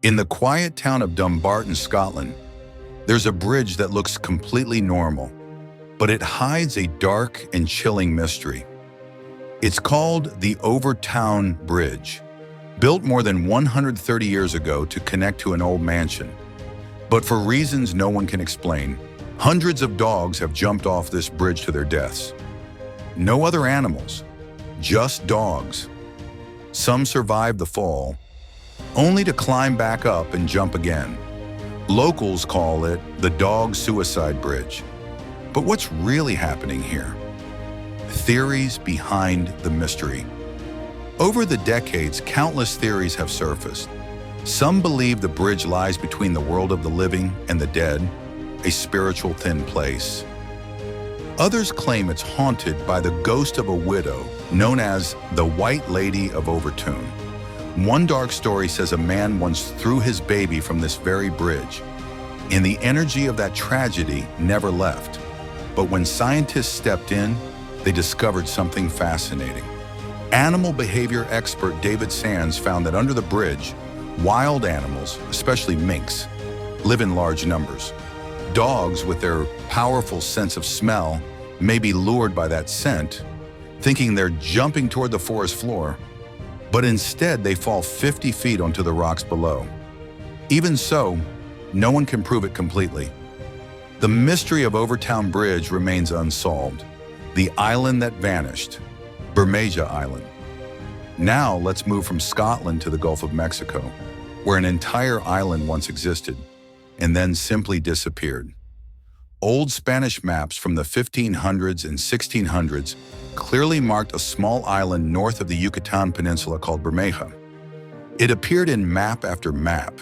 In the quiet town of Dumbarton, Scotland, there's a bridge that looks completely normal, but it hides a dark and chilling mystery. It's called the Overtown Bridge, built more than 130 years ago to connect to an old mansion. But for reasons no one can explain, hundreds of dogs have jumped off this bridge to their deaths. No other animals, just dogs. Some survived the fall, only to climb back up and jump again. Locals call it the Dog Suicide Bridge. But what's really happening here? Theories behind the mystery. Over the decades, countless theories have surfaced. Some believe the bridge lies between the world of the living and the dead, a spiritual thin place. Others claim it's haunted by the ghost of a widow known as the White Lady of Overtown. One dark story says a man once threw his baby from this very bridge, and the energy of that tragedy never left. But when scientists stepped in, they discovered something fascinating. Animal behavior expert David Sands found that under the bridge, wild animals, especially minks, live in large numbers. Dogs, with their powerful sense of smell, may be lured by that scent, thinking they're jumping toward the forest floor, but instead they fall 50 feet onto the rocks below. Even so, no one can prove it completely. The mystery of Overtown Bridge remains unsolved. The island that vanished, Bermeja Island. Now let's move from Scotland to the Gulf of Mexico, where an entire island once existed and then simply disappeared. Old Spanish maps from the 1500s and 1600s clearly marked a small island north of the Yucatan Peninsula called Bermeja. It appeared in map after map,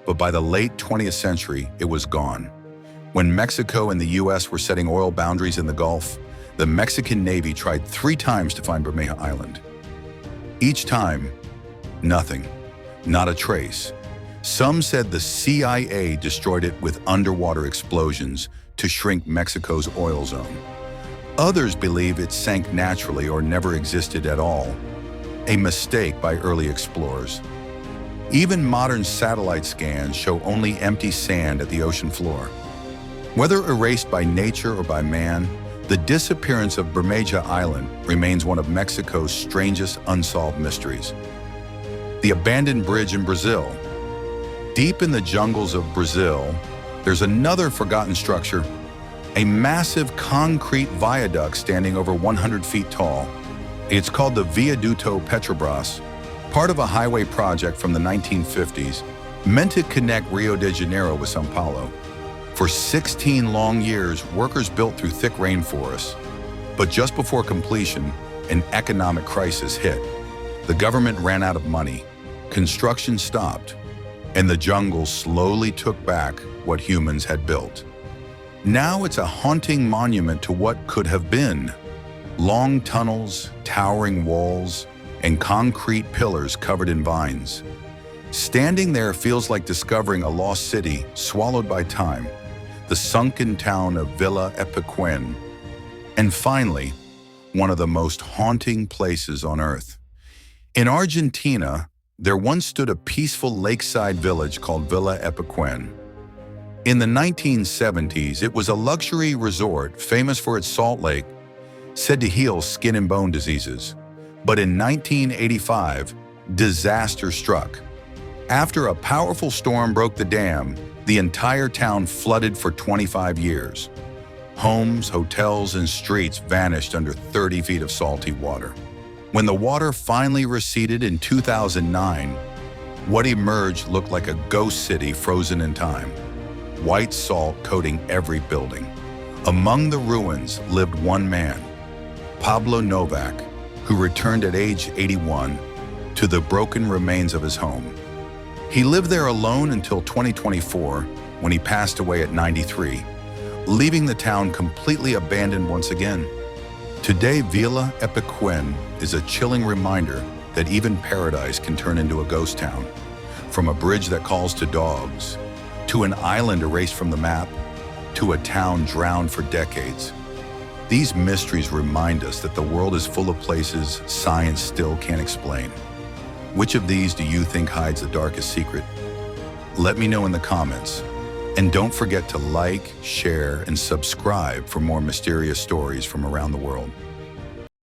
but by the late 20th century, it was gone. When Mexico and the US were setting oil boundaries in the Gulf, the Mexican Navy tried 3 times to find Bermeja Island. Each time, nothing, not a trace. Some said the CIA destroyed it with underwater explosions to shrink Mexico's oil zone. Others believe it sank naturally or never existed at all, a mistake by early explorers. Even modern satellite scans show only empty sand at the ocean floor. Whether erased by nature or by man, the disappearance of Bermeja Island remains one of Mexico's strangest unsolved mysteries. The abandoned bridge in Brazil. Deep in the jungles of Brazil, there's another forgotten structure, a massive concrete viaduct standing over 100 feet tall. It's called the Viaduto Petrobras, part of a highway project from the 1950s, meant to connect Rio de Janeiro with São Paulo. For 16 long years, workers built through thick rainforests. But just before completion, an economic crisis hit. The government ran out of money, construction stopped, and the jungle slowly took back what humans had built. Now it's a haunting monument to what could have been. Long tunnels, towering walls, and concrete pillars covered in vines. Standing there feels like discovering a lost city swallowed by time, the sunken town of Villa Epecuén. And finally, one of the most haunting places on Earth. In Argentina, there once stood a peaceful lakeside village called Villa Epecuén. In the 1970s, it was a luxury resort famous for its salt lake, said to heal skin and bone diseases. But in 1985, disaster struck. After a powerful storm broke the dam, the entire town flooded for 25 years. Homes, hotels, and streets vanished under 30 feet of salty water. When the water finally receded in 2009, what emerged looked like a ghost city frozen in time. White salt coating every building. Among the ruins lived one man, Pablo Novak, who returned at age 81 to the broken remains of his home. He lived there alone until 2024, when he passed away at 93, leaving the town completely abandoned once again. Today, Villa Epecuén is a chilling reminder that even paradise can turn into a ghost town. From a bridge that calls to dogs, to an island erased from the map, to a town drowned for decades. These mysteries remind us that the world is full of places science still can't explain. Which of these do you think hides the darkest secret? Let me know in the comments. And don't forget to like, share, and subscribe for more mysterious stories from around the world.